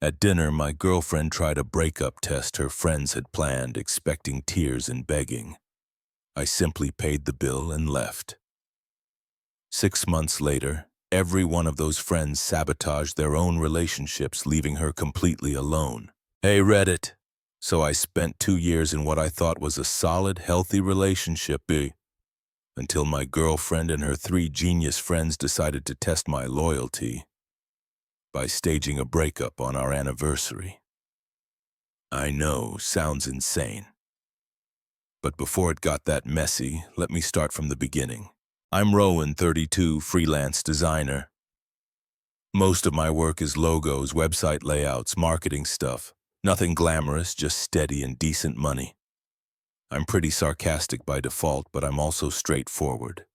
At dinner, my girlfriend tried a breakup test her friends had planned, expecting tears and begging. I simply paid the bill and left. 6 months later, every one of those friends sabotaged their own relationships, leaving her completely alone. Hey, Reddit. So I spent 2 years in what I thought was a solid, healthy relationship, until my girlfriend and her 3 genius friends decided to test my loyalty by staging a breakup on our anniversary. I know, sounds insane. But before it got that messy, let me start from the beginning. I'm Rowan, 32, freelance designer. Most of my work is logos, website layouts, marketing stuff. Nothing glamorous, just steady and decent money. I'm pretty sarcastic by default, but I'm also straightforward.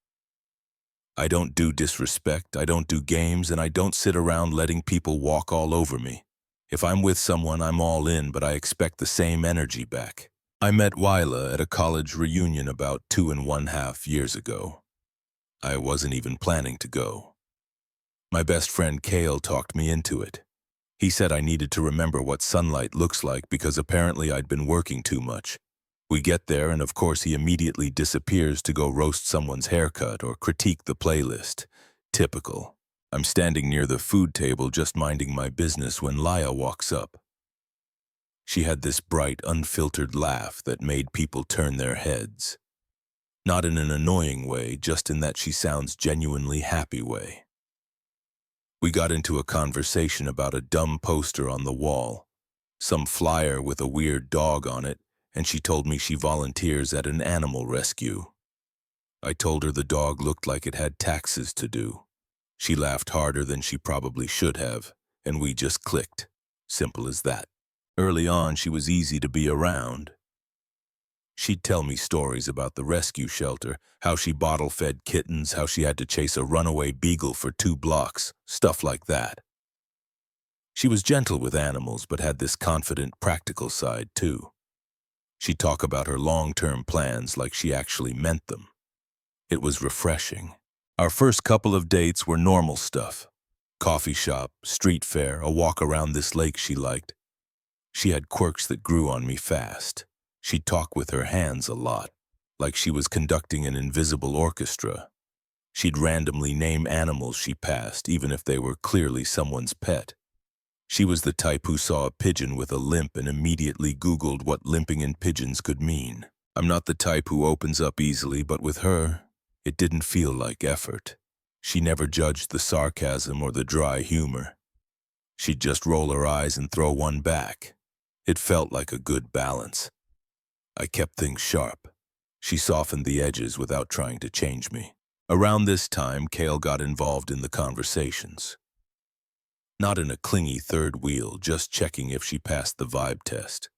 I don't do disrespect, I don't do games, and I don't sit around letting people walk all over me. If I'm with someone, I'm all in, but I expect the same energy back. I met Qley at a college reunion about 2.5 years ago. I wasn't even planning to go. My best friend Qley talked me into it. He said I needed to remember what sunlight looks like because apparently I'd been working too much. We get there and of course he immediately disappears to go roast someone's haircut or critique the playlist. Typical. I'm standing near the food table just minding my business when Laya walks up. She had this bright, unfiltered laugh that made people turn their heads. Not in an annoying way, just in that she sounds genuinely happy way. We got into a conversation about a dumb poster on the wall, some flyer with a weird dog on it, and she told me she volunteers at an animal rescue. I told her the dog looked like it had taxes to do. She laughed harder than she probably should have, and we just clicked. Simple as that. Early on, she was easy to be around. She'd tell me stories about the rescue shelter, how she bottle-fed kittens, how she had to chase a runaway beagle for 2 blocks, stuff like that. She was gentle with animals, but had this confident, practical side, too. She'd talk about her long-term plans like she actually meant them. It was refreshing. Our first couple of dates were normal stuff. Coffee shop, street fair, a walk around this lake she liked. She had quirks that grew on me fast. She'd talk with her hands a lot, like she was conducting an invisible orchestra. She'd randomly name animals she passed, even if they were clearly someone's pet. She was the type who saw a pigeon with a limp and immediately Googled what limping in pigeons could mean. I'm not the type who opens up easily, but with her, it didn't feel like effort. She never judged the sarcasm or the dry humor. She'd just roll her eyes and throw one back. It felt like a good balance. I kept things sharp. She softened the edges without trying to change me. Around this time, Qley got involved in the conversations. Not in a clingy third wheel, just checking if she passed the vibe test.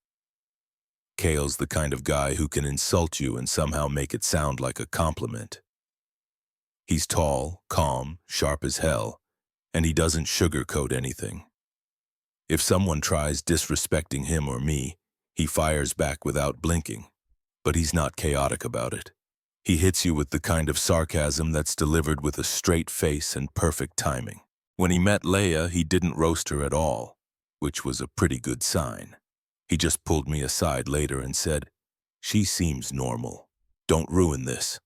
Qley's the kind of guy who can insult you and somehow make it sound like a compliment. He's tall, calm, sharp as hell, and he doesn't sugarcoat anything. If someone tries disrespecting him or me, he fires back without blinking, but he's not chaotic about it. He hits you with the kind of sarcasm that's delivered with a straight face and perfect timing. When he met Leia, he didn't roast her at all, which was a pretty good sign. He just pulled me aside later and said, "She seems normal. Don't ruin this."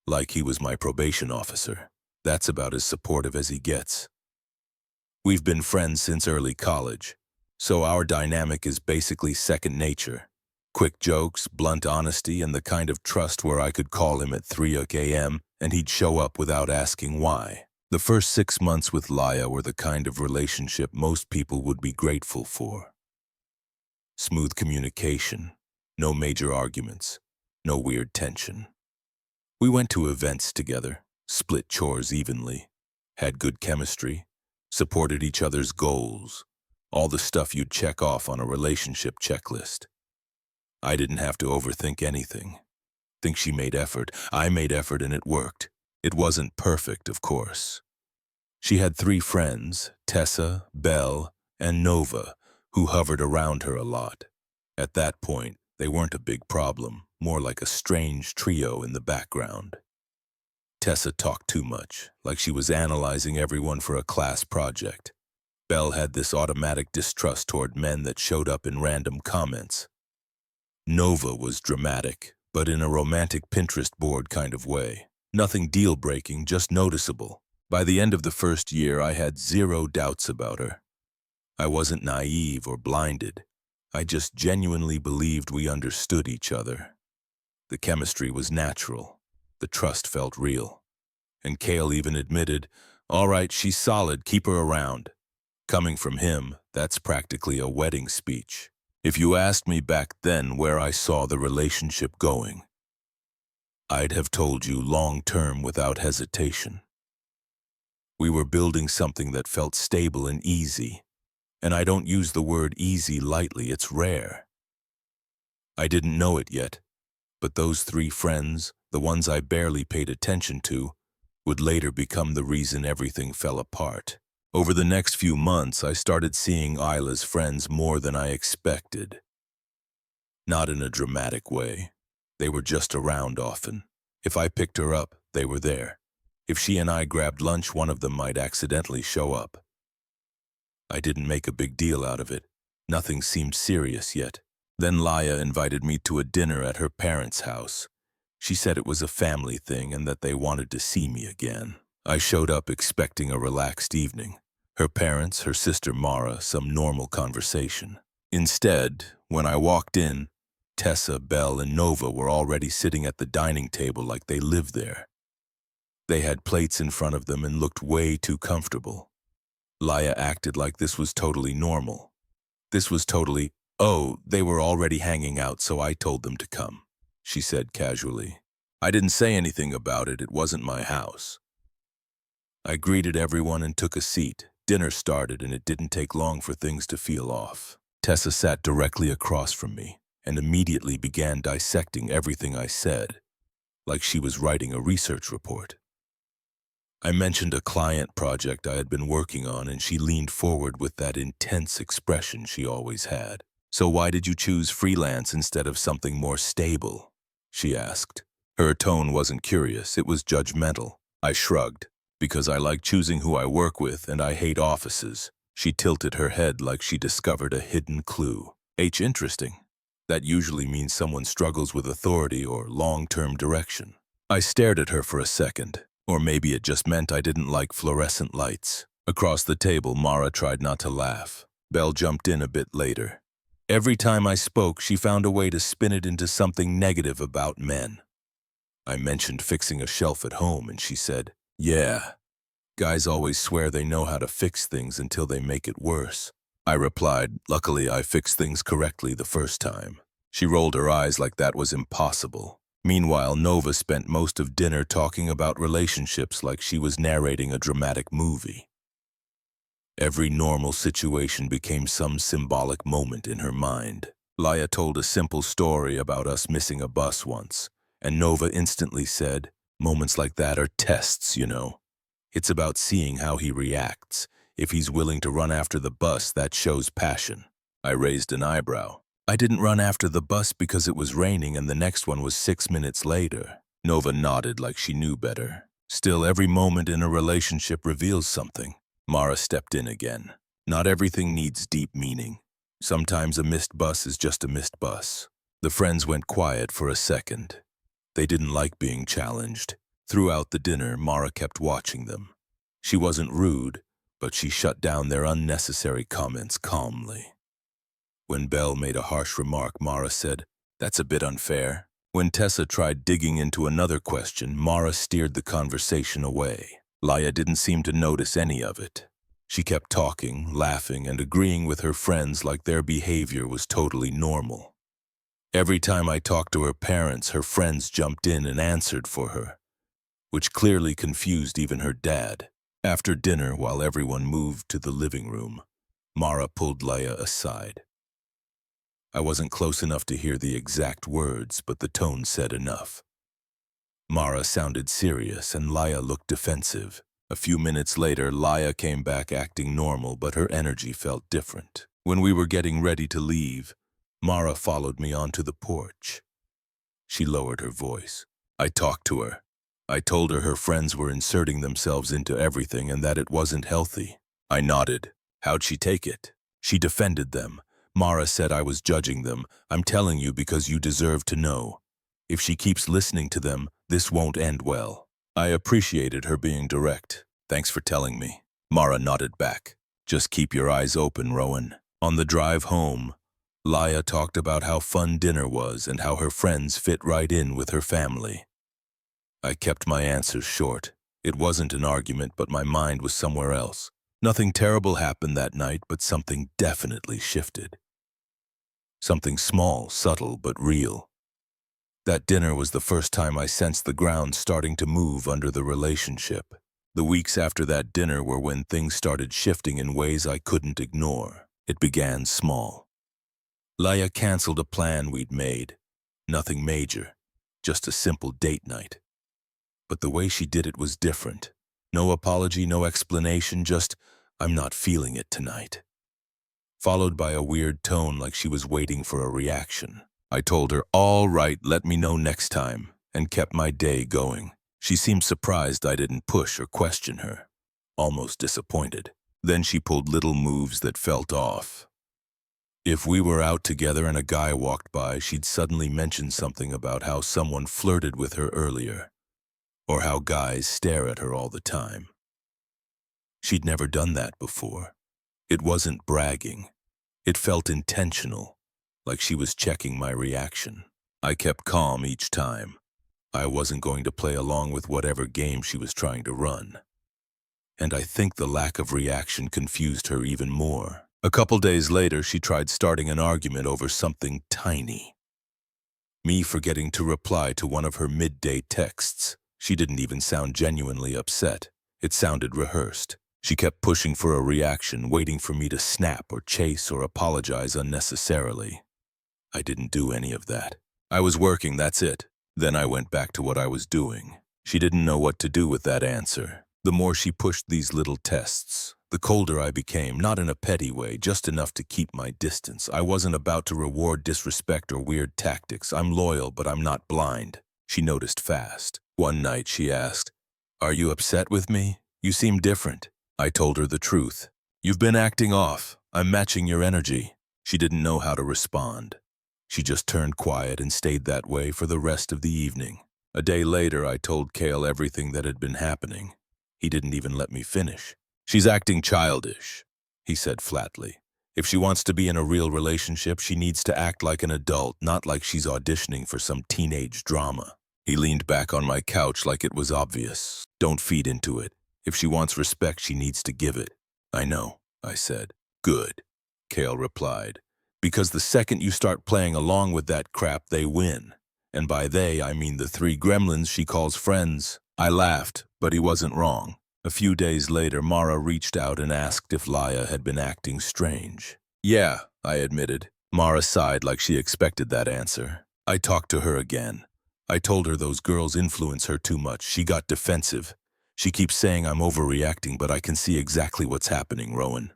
Like he was my probation officer. That's about as supportive as he gets. We've been friends since early college, so our dynamic is basically second nature. Quick jokes, blunt honesty, and the kind of trust where I could call him at 3 a.m. and he'd show up without asking why. The first 6 months with Laya were the kind of relationship most people would be grateful for. Smooth communication, no major arguments, no weird tension. We went to events together, split chores evenly, had good chemistry, supported each other's goals, all the stuff you'd check off on a relationship checklist. I didn't have to overthink anything. Think she made effort. I made effort and it worked. It wasn't perfect, of course. She had 3 friends, Tessa, Belle, and Nova, who hovered around her a lot. At that point, they weren't a big problem, more like a strange trio in the background. Tessa talked too much, like she was analyzing everyone for a class project. Belle had this automatic distrust toward men that showed up in random comments. Nova was dramatic, but in a romantic Pinterest board kind of way. Nothing deal-breaking, just noticeable. By the end of the first year, I had zero doubts about her. I wasn't naive or blinded. I just genuinely believed we understood each other. The chemistry was natural. The trust felt real. And Qley even admitted, "All right, she's solid, keep her around." Coming from him, that's practically a wedding speech. If you asked me back then where I saw the relationship going, I'd have told you long-term without hesitation. We were building something that felt stable and easy, and I don't use the word easy lightly, it's rare. I didn't know it yet, but those three friends, the ones I barely paid attention to, would later become the reason everything fell apart. Over the next few months, I started seeing Isla's friends more than I expected. Not in a dramatic way. They were just around often. If I picked her up, they were there. If she and I grabbed lunch, one of them might accidentally show up. I didn't make a big deal out of it. Nothing seemed serious yet. Then Laya invited me to a dinner at her parents' house. She said it was a family thing and that they wanted to see me again. I showed up expecting a relaxed evening. Her parents, her sister Mara, some normal conversation. Instead, when I walked in, Tessa, Belle, and Nova were already sitting at the dining table like they lived there. They had plates in front of them and looked way too comfortable. Laya acted like this was totally normal. This was totally, "Oh, they were already hanging out, so I told them to come," she said casually. I didn't say anything about it, it wasn't my house. I greeted everyone and took a seat. Dinner started and it didn't take long for things to feel off. Tessa sat directly across from me and immediately began dissecting everything I said, like she was writing a research report. I mentioned a client project I had been working on and she leaned forward with that intense expression she always had. "So why did you choose freelance instead of something more stable?" she asked. Her tone wasn't curious, it was judgmental. I shrugged. "Because I like choosing who I work with and I hate offices." She tilted her head like she discovered a hidden clue. Interesting. That usually means someone struggles with authority or long-term direction. I stared at her for a second. Or maybe it just meant I didn't like fluorescent lights. Across the table, Mara tried not to laugh. Belle jumped in a bit later. Every time I spoke, she found a way to spin it into something negative about men. I mentioned fixing a shelf at home and she said, "Yeah, guys always swear they know how to fix things until they make it worse." I replied, "Luckily I fixed things correctly the first time." She rolled her eyes like that was impossible. Meanwhile, Nova spent most of dinner talking about relationships like she was narrating a dramatic movie. Every normal situation became some symbolic moment in her mind. Laya told a simple story about us missing a bus once, and Nova instantly said, "Moments like that are tests, you know. It's about seeing how he reacts. If he's willing to run after the bus, that shows passion." I raised an eyebrow. "I didn't run after the bus because it was raining and the next one was 6 minutes later." Nova nodded like she knew better. "Still, every moment in a relationship reveals something." Mara stepped in again. "Not everything needs deep meaning. Sometimes a missed bus is just a missed bus." The friends went quiet for a second. They didn't like being challenged. Throughout the dinner, Mara kept watching them. She wasn't rude, but she shut down their unnecessary comments calmly. When Belle made a harsh remark, Mara said, "That's a bit unfair." When Tessa tried digging into another question, Mara steered the conversation away. Laya didn't seem to notice any of it. She kept talking, laughing, and agreeing with her friends like their behavior was totally normal. Every time I talked to her parents, her friends jumped in and answered for her, which clearly confused even her dad. After dinner, while everyone moved to the living room, Mara pulled Laya aside. I wasn't close enough to hear the exact words, but the tone said enough. Mara sounded serious and Laya looked defensive. A few minutes later, Laya came back acting normal, but her energy felt different. When we were getting ready to leave, Mara followed me onto the porch. She lowered her voice. I talked to her. I told her her friends were inserting themselves into everything and that it wasn't healthy. I nodded. How'd she take it? She defended them. Mara said I was judging them. I'm telling you because you deserve to know. If she keeps listening to them, this won't end well. I appreciated her being direct. Thanks for telling me. Mara nodded back. Just keep your eyes open, Rowan. On the drive home, Laya talked about how fun dinner was and how her friends fit right in with her family. I kept my answers short. It wasn't an argument, but my mind was somewhere else. Nothing terrible happened that night, but something definitely shifted. Something small, subtle, but real. That dinner was the first time I sensed the ground starting to move under the relationship. The weeks after that dinner were when things started shifting in ways I couldn't ignore. It began small. Laya canceled a plan we'd made. Nothing major, just a simple date night. But the way she did it was different. No apology, no explanation, just, I'm not feeling it tonight. Followed by a weird tone like she was waiting for a reaction. I told her, all right, let me know next time, and kept my day going. She seemed surprised I didn't push or question her, almost disappointed. Then she pulled little moves that felt off. If we were out together and a guy walked by, she'd suddenly mention something about how someone flirted with her earlier, or how guys stare at her all the time. She'd never done that before. It wasn't bragging. It felt intentional, like she was checking my reaction. I kept calm each time. I wasn't going to play along with whatever game she was trying to run. And I think the lack of reaction confused her even more. A couple days later, she tried starting an argument over something tiny. Me forgetting to reply to one of her midday texts. She didn't even sound genuinely upset. It sounded rehearsed. She kept pushing for a reaction, waiting for me to snap or chase or apologize unnecessarily. I didn't do any of that. I was working, that's it. Then I went back to what I was doing. She didn't know what to do with that answer. The more she pushed these little tests, the colder I became, not in a petty way, just enough to keep my distance. I wasn't about to reward disrespect or weird tactics. I'm loyal, but I'm not blind. She noticed fast. One night she asked, "Are you upset with me? You seem different." I told her the truth. "You've been acting off. I'm matching your energy." She didn't know how to respond. She just turned quiet and stayed that way for the rest of the evening. A day later, I told Qley everything that had been happening. He didn't even let me finish. "She's acting childish," he said flatly. "If she wants to be in a real relationship, she needs to act like an adult, not like she's auditioning for some teenage drama." He leaned back on my couch like it was obvious. "Don't feed into it. If she wants respect, she needs to give it." "I know," I said. "Good," Qley replied. "Because the second you start playing along with that crap, they win. And by they, I mean the three gremlins she calls friends." I laughed, but he wasn't wrong. A few days later, Mara reached out and asked if Laya had been acting strange. "Yeah," I admitted. Mara sighed like she expected that answer. I talked to her again. I told her those girls influence her too much. She got defensive. "She keeps saying I'm overreacting, but I can see exactly what's happening, Rowan.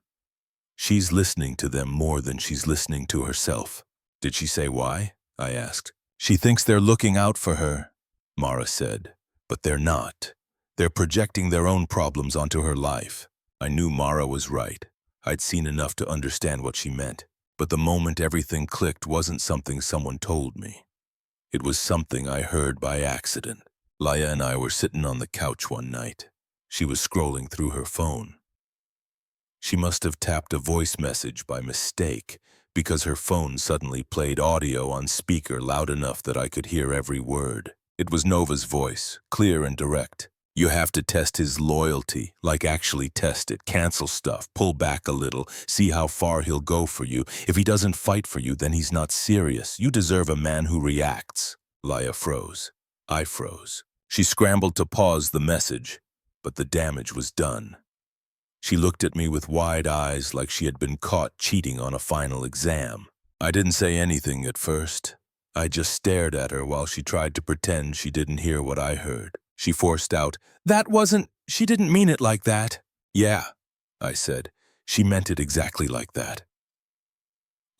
She's listening to them more than she's listening to herself." "Did she say why?" I asked. "She thinks they're looking out for her," Mara said. "But they're not. They're projecting their own problems onto her life." I knew Mara was right. I'd seen enough to understand what she meant. But the moment everything clicked wasn't something someone told me. It was something I heard by accident. Laya and I were sitting on the couch one night. She was scrolling through her phone. She must have tapped a voice message by mistake, because her phone suddenly played audio on speaker loud enough that I could hear every word. It was Nova's voice, clear and direct. "You have to test his loyalty, like actually test it, cancel stuff, pull back a little, see how far he'll go for you. If he doesn't fight for you, then he's not serious. You deserve a man who reacts." Laya froze. I froze. She scrambled to pause the message, but the damage was done. She looked at me with wide eyes like she had been caught cheating on a final exam. I didn't say anything at first. I just stared at her while she tried to pretend she didn't hear what I heard. She forced out, "She didn't mean it like that." "Yeah," I said. "She meant it exactly like that."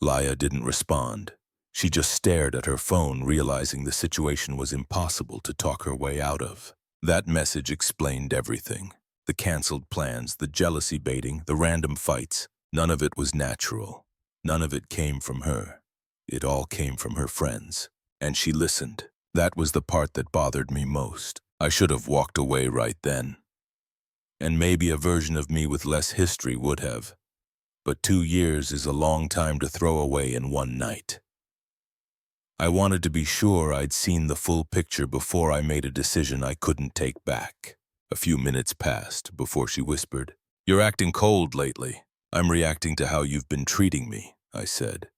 Laya didn't respond. She just stared at her phone, realizing the situation was impossible to talk her way out of. That message explained everything. The canceled plans, the jealousy baiting, the random fights. None of it was natural. None of it came from her. It all came from her friends. And she listened. That was the part that bothered me most. I should have walked away right then. And maybe a version of me with less history would have. But 2 years is a long time to throw away in one night. I wanted to be sure I'd seen the full picture before I made a decision I couldn't take back. A few minutes passed before she whispered, "You're acting cold lately." "I'm reacting to how you've been treating me," I said.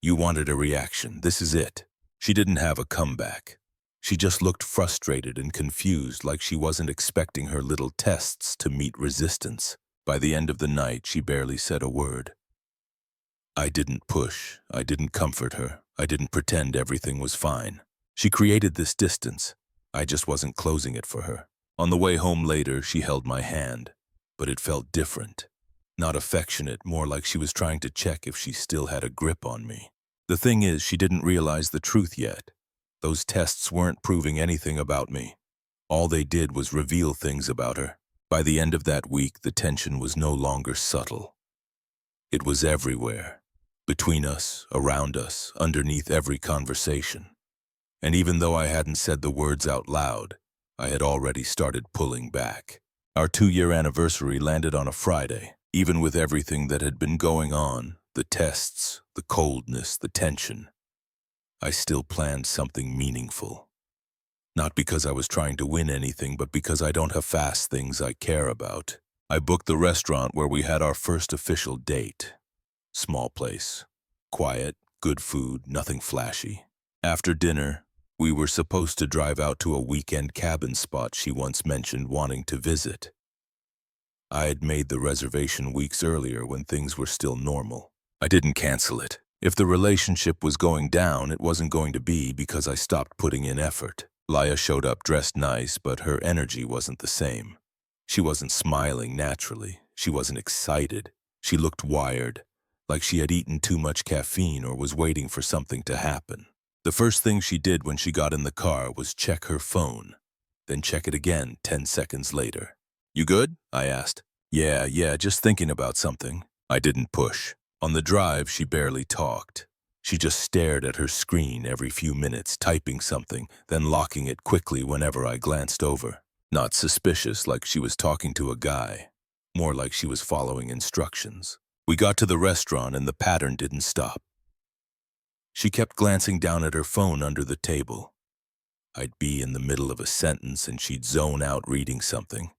"You wanted a reaction. This is it." She didn't have a comeback. She just looked frustrated and confused, like she wasn't expecting her little tests to meet resistance. By the end of the night, she barely said a word. I didn't push. I didn't comfort her. I didn't pretend everything was fine. She created this distance. I just wasn't closing it for her. On the way home later, she held my hand, but it felt different. Not affectionate, more like she was trying to check if she still had a grip on me. The thing is, she didn't realize the truth yet. Those tests weren't proving anything about me. All they did was reveal things about her. By the end of that week, the tension was no longer subtle. It was everywhere. Between us, around us, underneath every conversation. And even though I hadn't said the words out loud, I had already started pulling back. Our 2-year anniversary landed on a Friday. Even with everything that had been going on, the tests, the coldness, the tension, I still planned something meaningful. Not because I was trying to win anything, but because I don't have fast things I care about. I booked the restaurant where we had our first official date. Small place. Quiet, good food, nothing flashy. After dinner, we were supposed to drive out to a weekend cabin spot she once mentioned wanting to visit. I had made the reservation weeks earlier when things were still normal. I didn't cancel it. If the relationship was going down, it wasn't going to be because I stopped putting in effort. Laya showed up dressed nice, but her energy wasn't the same. She wasn't smiling naturally. She wasn't excited. She looked wired, like she had eaten too much caffeine or was waiting for something to happen. The first thing she did when she got in the car was check her phone, then check it again 10 seconds later. "You good?" I asked. Yeah, just thinking about something." I didn't push. On the drive, she barely talked. She just stared at her screen every few minutes, typing something, then locking it quickly whenever I glanced over. Not suspicious like she was talking to a guy, more like she was following instructions. We got to the restaurant and the pattern didn't stop. She kept glancing down at her phone under the table. I'd be in the middle of a sentence and she'd zone out reading something.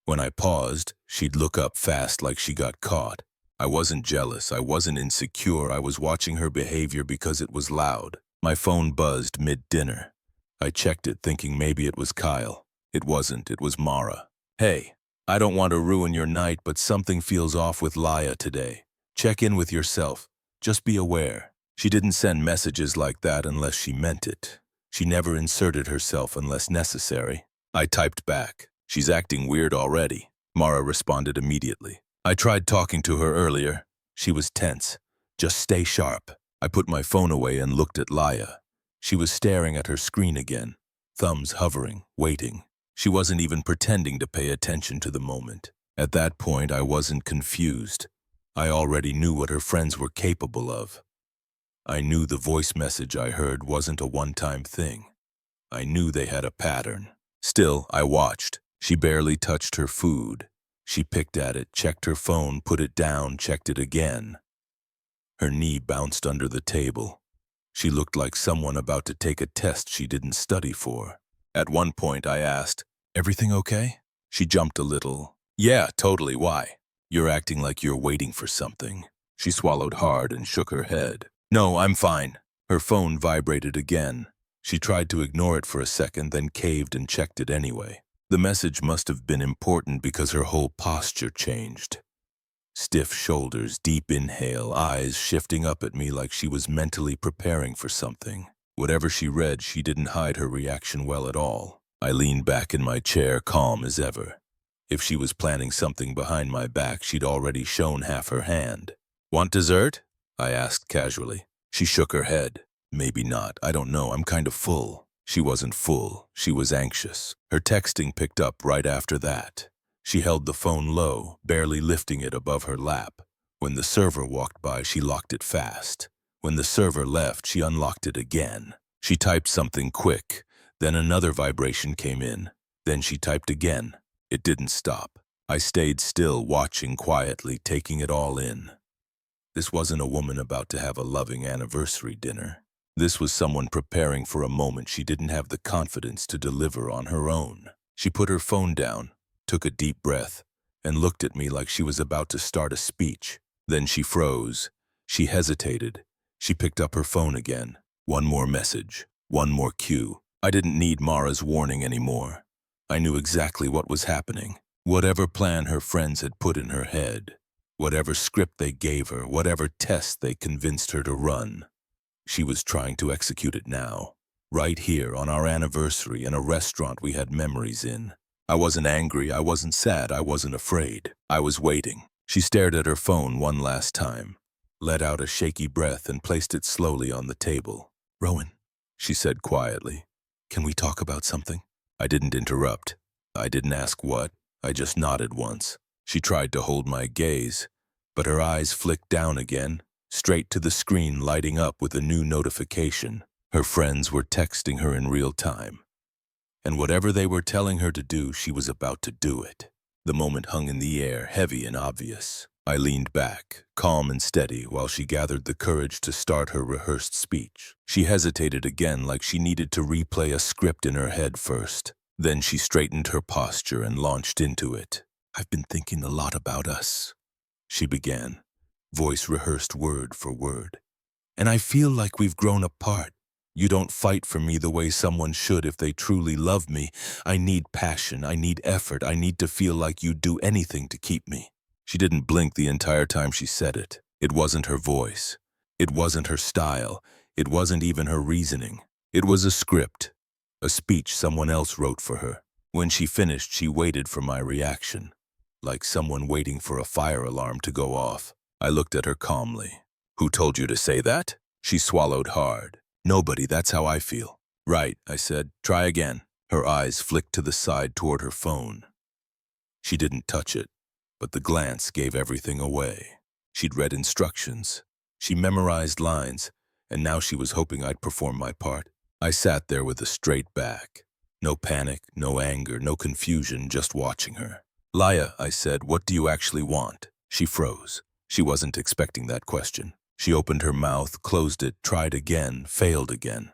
When I paused, she'd look up fast like she got caught. I wasn't jealous, I wasn't insecure, I was watching her behavior because it was loud. My phone buzzed mid-dinner. I checked it thinking maybe it was Kyle. It wasn't, it was Mara. "Hey, I don't want to ruin your night, but something feels off with Laya today. Check in with yourself. Just be aware." She didn't send messages like that unless she meant it. She never inserted herself unless necessary. I typed back, "She's acting weird already." Mara responded immediately. "I tried talking to her earlier. She was tense. Just stay sharp." I put my phone away and looked at Laya. She was staring at her screen again, thumbs hovering, waiting. She wasn't even pretending to pay attention to the moment. At that point, I wasn't confused. I already knew what her friends were capable of. I knew the voice message I heard wasn't a one-time thing. I knew they had a pattern. Still, I watched. She barely touched her food. She picked at it, checked her phone, put it down, checked it again. Her knee bounced under the table. She looked like someone about to take a test she didn't study for. At one point, I asked, "Everything okay?" She jumped a little. "Yeah, totally, why?" "You're acting like you're waiting for something." She swallowed hard and shook her head. "No, I'm fine." Her phone vibrated again. She tried to ignore it for a second, then caved and checked it anyway. The message must have been important because her whole posture changed. Stiff shoulders, deep inhale, eyes shifting up at me like she was mentally preparing for something. Whatever she read, she didn't hide her reaction well at all. I leaned back in my chair, calm as ever. If she was planning something behind my back, she'd already shown half her hand. "Want dessert?" I asked casually. She shook her head. "Maybe not, I don't know, I'm kind of full." She wasn't full, she was anxious. Her texting picked up right after that. She held the phone low, barely lifting it above her lap. When the server walked by, she locked it fast. When the server left, she unlocked it again. She typed something quick. Then another vibration came in. Then she typed again. It didn't stop. I stayed still, watching quietly, taking it all in. This wasn't a woman about to have a loving anniversary dinner. This was someone preparing for a moment she didn't have the confidence to deliver on her own. She put her phone down, took a deep breath, and looked at me like she was about to start a speech. Then she froze. She hesitated. She picked up her phone again. One more message. One more cue. I didn't need Mara's warning anymore. I knew exactly what was happening. Whatever plan her friends had put in her head, whatever script they gave her, whatever test they convinced her to run, she was trying to execute it now. Right here on our anniversary in a restaurant we had memories in. I wasn't angry, I wasn't sad, I wasn't afraid. I was waiting. She stared at her phone one last time, let out a shaky breath and placed it slowly on the table. "Rowan," she said quietly, "can we talk about something?" I didn't interrupt. I didn't ask what. I just nodded once. She tried to hold my gaze, but her eyes flicked down again, straight to the screen lighting up with a new notification. Her friends were texting her in real time. And whatever they were telling her to do, she was about to do it. The moment hung in the air, heavy and obvious. I leaned back, calm and steady, while she gathered the courage to start her rehearsed speech. She hesitated again, like she needed to replay a script in her head first. Then she straightened her posture and launched into it. "I've been thinking a lot about us," she began, voice rehearsed word for word. "And I feel like we've grown apart. You don't fight for me the way someone should if they truly love me. I need passion, I need effort, I need to feel like you'd do anything to keep me." She didn't blink the entire time she said it. It wasn't her voice. It wasn't her style. It wasn't even her reasoning. It was a script, a speech someone else wrote for her. When she finished, she waited for my reaction, like someone waiting for a fire alarm to go off. I looked at her calmly. "Who told you to say that?" She swallowed hard. "Nobody, that's how I feel." "Right," I said. "Try again." Her eyes flicked to the side toward her phone. She didn't touch it, but the glance gave everything away. She'd read instructions. She memorized lines, and now she was hoping I'd perform my part. I sat there with a straight back. No panic, no anger, no confusion, just watching her. "Laya," I said, "what do you actually want?" She froze. She wasn't expecting that question. She opened her mouth, closed it, tried again, failed again.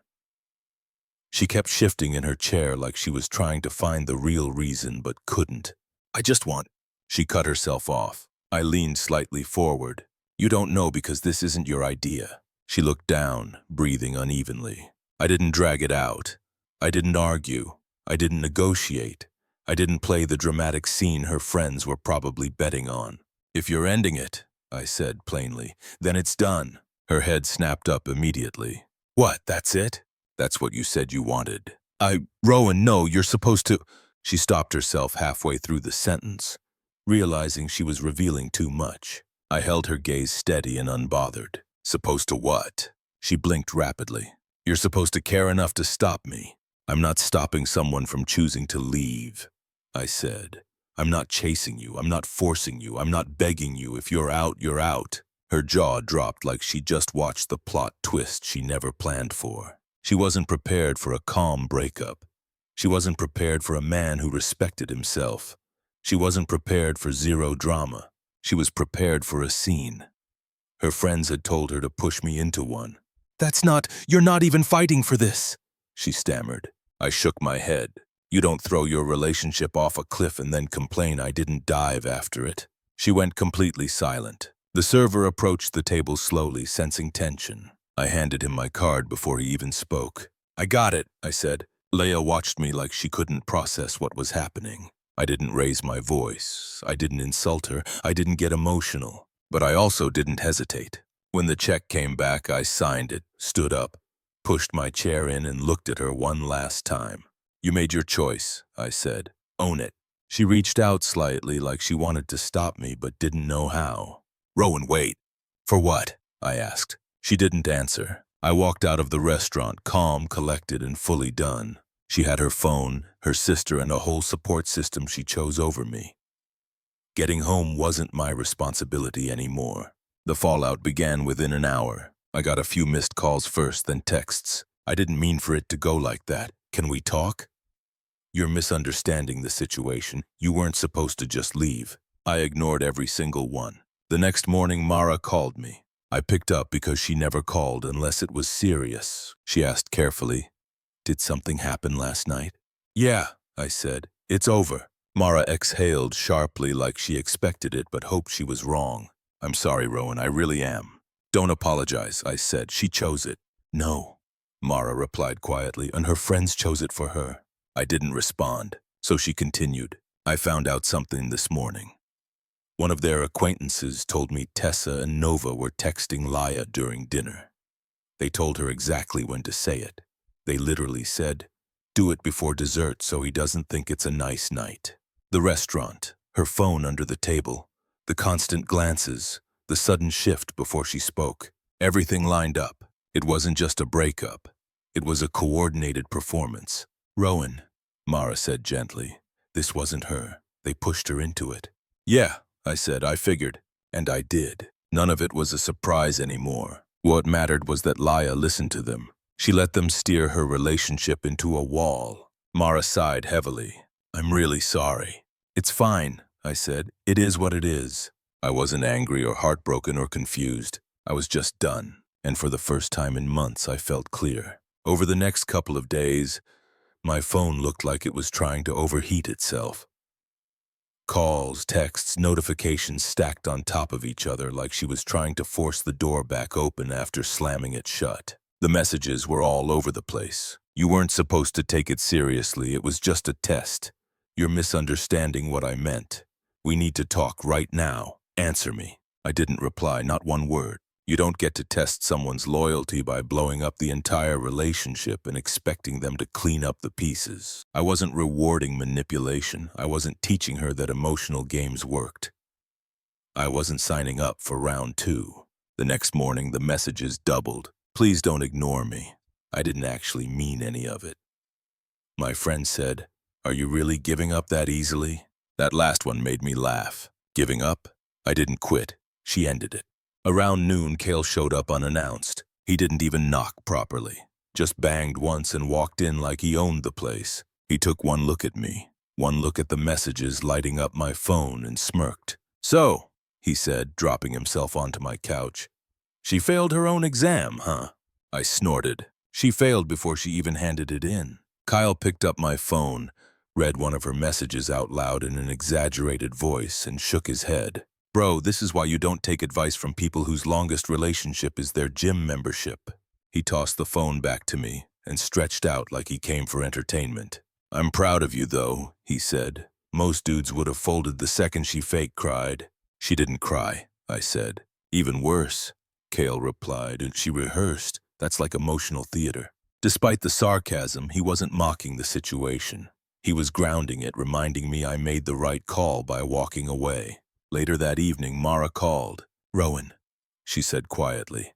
She kept shifting in her chair like she was trying to find the real reason but couldn't. "I just want—" She cut herself off. I leaned slightly forward. "You don't know because this isn't your idea." She looked down, breathing unevenly. I didn't drag it out. I didn't argue. I didn't negotiate. I didn't play the dramatic scene her friends were probably betting on. "If you're ending it," I said plainly, "then it's done." Her head snapped up immediately. "What, that's it?" "That's what you said you wanted." Rowan, no, you're supposed to—" She stopped herself halfway through the sentence, realizing she was revealing too much. I held her gaze steady and unbothered. "Supposed to what?" She blinked rapidly. "You're supposed to care enough to stop me." "I'm not stopping someone from choosing to leave," I said. "I'm not chasing you. I'm not forcing you. I'm not begging you. If you're out, you're out." Her jaw dropped like she just watched the plot twist she never planned for. She wasn't prepared for a calm breakup. She wasn't prepared for a man who respected himself. She wasn't prepared for zero drama. She was prepared for a scene. Her friends had told her to push me into one. "You're not even fighting for this," she stammered. I shook my head. "You don't throw your relationship off a cliff and then complain I didn't dive after it." She went completely silent. The server approached the table slowly, sensing tension. I handed him my card before he even spoke. "I got it," I said. Leia watched me like she couldn't process what was happening. I didn't raise my voice. I didn't insult her. I didn't get emotional. But I also didn't hesitate. When the check came back, I signed it, stood up, pushed my chair in and looked at her one last time. "You made your choice," I said. "Own it." She reached out slightly like she wanted to stop me but didn't know how. "Rowan, wait." "For what?" I asked. She didn't answer. I walked out of the restaurant, calm, collected, and fully done. She had her phone, her sister, and a whole support system she chose over me. Getting home wasn't my responsibility anymore. The fallout began within an hour. I got a few missed calls first, then texts. I didn't mean for it to go like that. Can we talk? You're misunderstanding the situation. You weren't supposed to just leave. I ignored every single one. The next morning, Mara called me. I picked up because she never called unless it was serious. She asked carefully, "Did something happen last night?" "Yeah," I said. "It's over." Mara exhaled sharply like she expected it but hoped she was wrong. "I'm sorry, Rowan, I really am." "Don't apologize," I said. "She chose it." "No," Mara replied quietly, "and her friends chose it for her." I didn't respond, so she continued. "I found out something this morning. One of their acquaintances told me Tessa and Nova were texting Laya during dinner. They told her exactly when to say it. They literally said, 'Do it before dessert so he doesn't think it's a nice night.' The restaurant, her phone under the table, the constant glances, the sudden shift before she spoke. Everything lined up. It wasn't just a breakup. It was a coordinated performance. "Rowan," Mara said gently, "this wasn't her. They pushed her into it." "Yeah," I said, "I figured." And I did. None of it was a surprise anymore. What mattered was that Laya listened to them. She let them steer her relationship into a wall. Mara sighed heavily. "I'm really sorry." "It's fine," I said. "It is what it is." I wasn't angry or heartbroken or confused. I was just done. And for the first time in months, I felt clear. Over the next couple of days, my phone looked like it was trying to overheat itself. Calls, texts, notifications stacked on top of each other like she was trying to force the door back open after slamming it shut. The messages were all over the place. "You weren't supposed to take it seriously. It was just a test. You're misunderstanding what I meant. We need to talk right now. Answer me." I didn't reply, not one word. You don't get to test someone's loyalty by blowing up the entire relationship and expecting them to clean up the pieces. I wasn't rewarding manipulation. I wasn't teaching her that emotional games worked. I wasn't signing up for round 2. The next morning, the messages doubled. "Please don't ignore me." I didn't actually mean any of it. My friend said, "Are you really giving up that easily?" That last one made me laugh. Giving up? I didn't quit. She ended it. Around noon, Qley showed up unannounced. He didn't even knock properly. Just banged once and walked in like he owned the place. He took one look at me, one look at the messages lighting up my phone, and smirked. "So," he said, dropping himself onto my couch, "she failed her own exam, huh?" I snorted. "She failed before she even handed it in." Qley picked up my phone, read one of her messages out loud in an exaggerated voice, and shook his head. "Bro, this is why you don't take advice from people whose longest relationship is their gym membership." He tossed the phone back to me and stretched out like he came for entertainment. "I'm proud of you, though," he said. "Most dudes would have folded the second she fake cried." "She didn't cry," I said. "Even worse," Qley replied, "and she rehearsed. That's like emotional theater." Despite the sarcasm, he wasn't mocking the situation. He was grounding it, reminding me I made the right call by walking away. Later that evening, Mara called. "Rowan," she said quietly.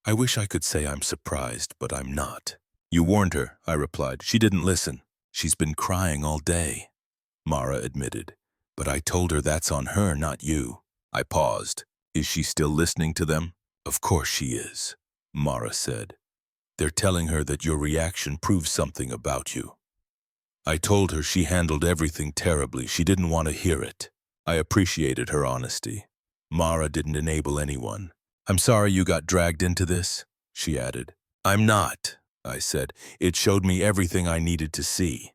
"I wish I could say I'm surprised, but I'm not." "You warned her," I replied. "She didn't listen." "She's been crying all day," Mara admitted. "But I told her that's on her, not you." I paused. "Is she still listening to them?" "Of course she is," Mara said. "They're telling her that your reaction proves something about you." I told her she handled everything terribly. She didn't want to hear it. I appreciated her honesty. Mara didn't enable anyone. "I'm sorry you got dragged into this," she added. "I'm not," I said. "It showed me everything I needed to see."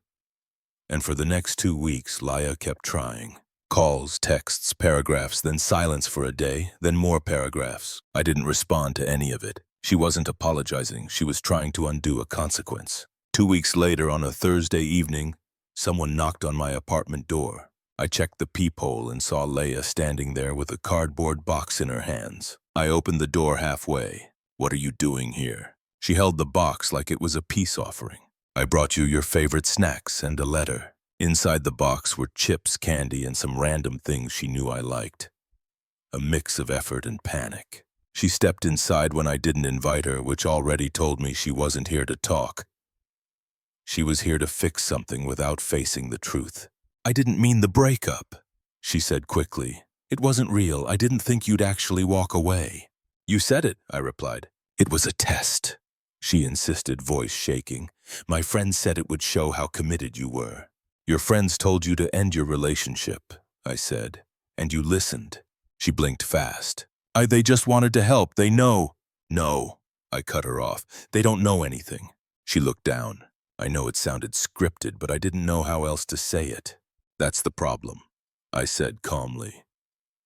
And for the next 2 weeks, Laya kept trying. Calls, texts, paragraphs, then silence for a day, then more paragraphs. I didn't respond to any of it. She wasn't apologizing. She was trying to undo a consequence. 2 weeks later, on a Thursday evening, someone knocked on my apartment door. I checked the peephole and saw Leia standing there with a cardboard box in her hands. I opened the door halfway. "What are you doing here?" She held the box like it was a peace offering. "I brought you your favorite snacks and a letter." Inside the box were chips, candy, and some random things she knew I liked. A mix of effort and panic. She stepped inside when I didn't invite her, which already told me she wasn't here to talk. She was here to fix something without facing the truth. "I didn't mean the breakup," she said quickly. It wasn't real. I didn't think you'd actually walk away. You said it, I replied. It was a test, she insisted, voice shaking. My friends said it would show how committed you were. Your friends told you to end your relationship, I said, and you listened. She blinked fast. They just wanted to help. They know. No, I cut her off. They don't know anything. She looked down. I know it sounded scripted, but I didn't know how else to say it. That's the problem, I said calmly.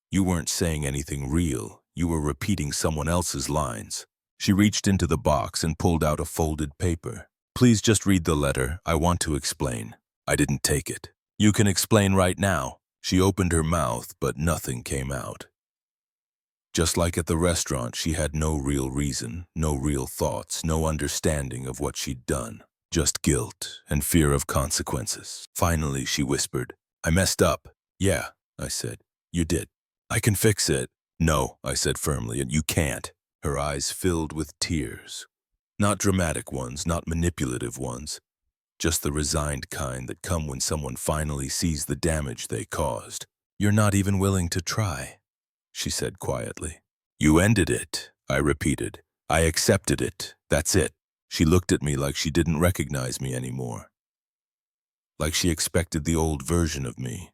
You weren't saying anything real. You were repeating someone else's lines. She reached into the box and pulled out a folded paper. Please just read the letter. I want to explain. I didn't take it. You can explain right now. She opened her mouth, but nothing came out. Just like at the restaurant, she had no real reason, no real thoughts, no understanding of what she'd done. Just guilt and fear of consequences. Finally, she whispered, I messed up. Yeah, I said. You did. I can fix it. No, I said firmly, and you can't. Her eyes filled with tears. Not dramatic ones, not manipulative ones. Just the resigned kind that come when someone finally sees the damage they caused. You're not even willing to try, she said quietly. You ended it, I repeated. I accepted it. That's it. She looked at me like she didn't recognize me anymore. Like she expected the old version of me.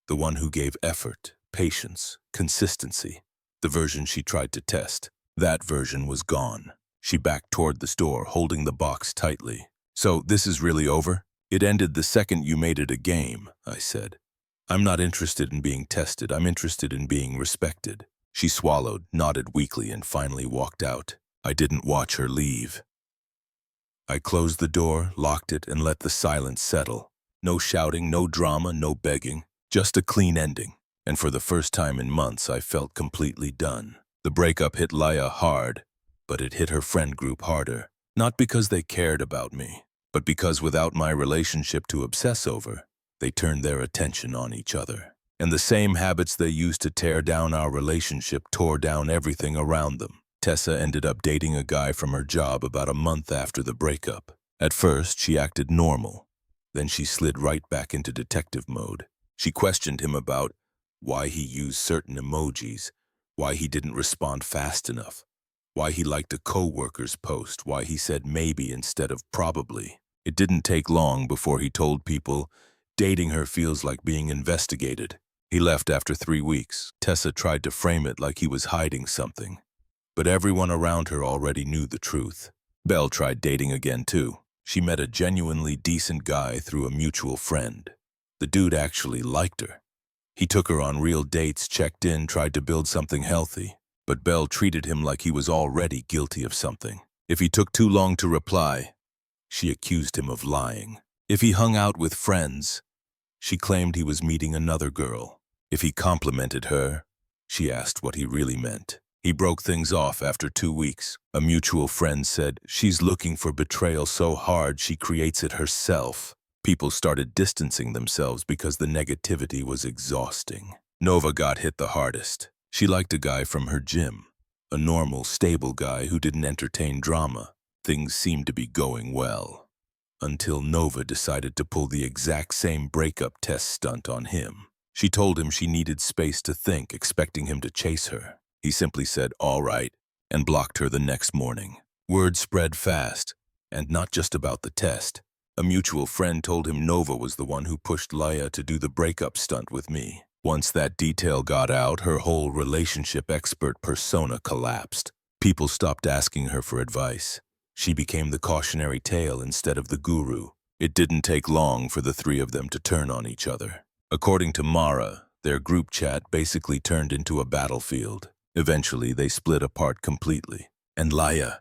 The one who gave effort, patience, consistency. The version she tried to test. That version was gone. She backed toward the store, holding the box tightly. So, this is really over? It ended the second you made it a game, I said. I'm not interested in being tested. I'm interested in being respected. She swallowed, nodded weakly, and finally walked out. I didn't watch her leave. I closed the door, locked it, and let the silence settle. No shouting, no drama, no begging. Just a clean ending. And for the first time in months, I felt completely done. The breakup hit Laya hard, but it hit her friend group harder. Not because they cared about me, but because without my relationship to obsess over, they turned their attention on each other. And the same habits they used to tear down our relationship tore down everything around them. Tessa ended up dating a guy from her job about a month after the breakup. At first, she acted normal. Then she slid right back into detective mode. She questioned him about why he used certain emojis, why he didn't respond fast enough, why he liked a co-worker's post, why he said maybe instead of probably. It didn't take long before he told people, dating her feels like being investigated. He left after 3 weeks. Tessa tried to frame it like he was hiding something. But everyone around her already knew the truth. Belle tried dating again too. She met a genuinely decent guy through a mutual friend. The dude actually liked her. He took her on real dates, checked in, tried to build something healthy. But Belle treated him like he was already guilty of something. If he took too long to reply, she accused him of lying. If he hung out with friends, she claimed he was meeting another girl. If he complimented her, she asked what he really meant. He broke things off after 2 weeks. A mutual friend said, she's looking for betrayal so hard she creates it herself. People started distancing themselves because the negativity was exhausting. Nova got hit the hardest. She liked a guy from her gym. A normal, stable guy who didn't entertain drama. Things seemed to be going well. Until Nova decided to pull the exact same breakup test stunt on him. She told him she needed space to think, expecting him to chase her. He simply said, all right, and blocked her the next morning. Word spread fast, and not just about the test. A mutual friend told him Nova was the one who pushed Laya to do the breakup stunt with me. Once that detail got out, her whole relationship expert persona collapsed. People stopped asking her for advice. She became the cautionary tale instead of the guru. It didn't take long for the three of them to turn on each other. According to Mara, their group chat basically turned into a battlefield. Eventually, they split apart completely. And Laya,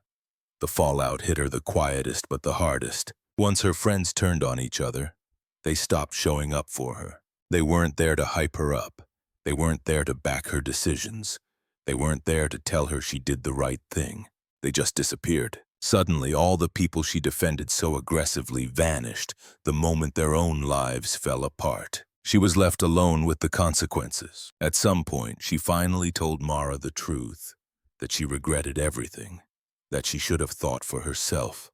the fallout hit her the quietest but the hardest. Once her friends turned on each other, they stopped showing up for her. They weren't there to hype her up. They weren't there to back her decisions. They weren't there to tell her she did the right thing. They just disappeared. Suddenly, all the people she defended so aggressively vanished the moment their own lives fell apart. She was left alone with the consequences. At some point, she finally told Mara the truth, that she regretted everything, that she should have thought for herself,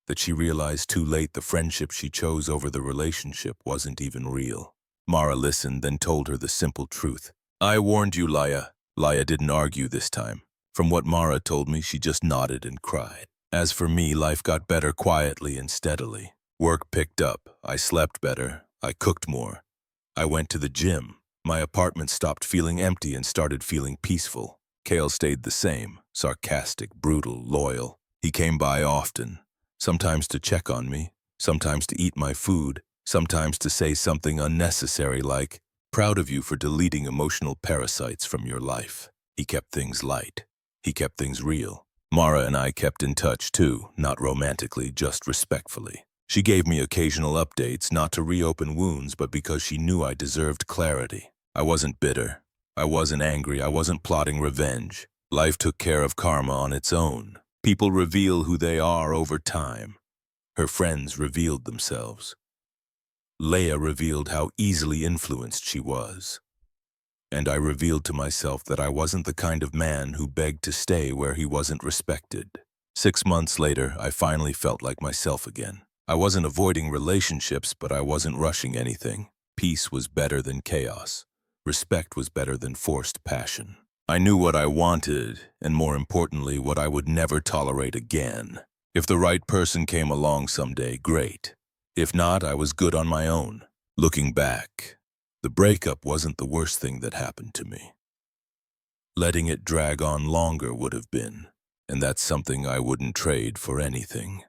that she realized too late the friendship she chose over the relationship wasn't even real. Mara listened, then told her the simple truth. I warned you, Laya. Laya didn't argue this time. From what Mara told me, she just nodded and cried. As for me, life got better quietly and steadily. Work picked up. I slept better. I cooked more. I went to the gym. My apartment stopped feeling empty and started feeling peaceful. Kale stayed the same, sarcastic, brutal, loyal. He came by often, sometimes to check on me, sometimes to eat my food, sometimes to say something unnecessary like, "Proud of you for deleting emotional parasites from your life." He kept things light. He kept things real. Mara and I kept in touch too, not romantically, just respectfully. She gave me occasional updates, not to reopen wounds, but because she knew I deserved clarity. I wasn't bitter. I wasn't angry. I wasn't plotting revenge. Life took care of karma on its own. People reveal who they are over time. Her friends revealed themselves. Leia revealed how easily influenced she was. And I revealed to myself that I wasn't the kind of man who begged to stay where he wasn't respected. 6 months later, I finally felt like myself again. I wasn't avoiding relationships, but I wasn't rushing anything. Peace was better than chaos. Respect was better than forced passion. I knew what I wanted, and more importantly, what I would never tolerate again. If the right person came along someday, great. If not, I was good on my own. Looking back, the breakup wasn't the worst thing that happened to me. Letting it drag on longer would have been, and that's something I wouldn't trade for anything.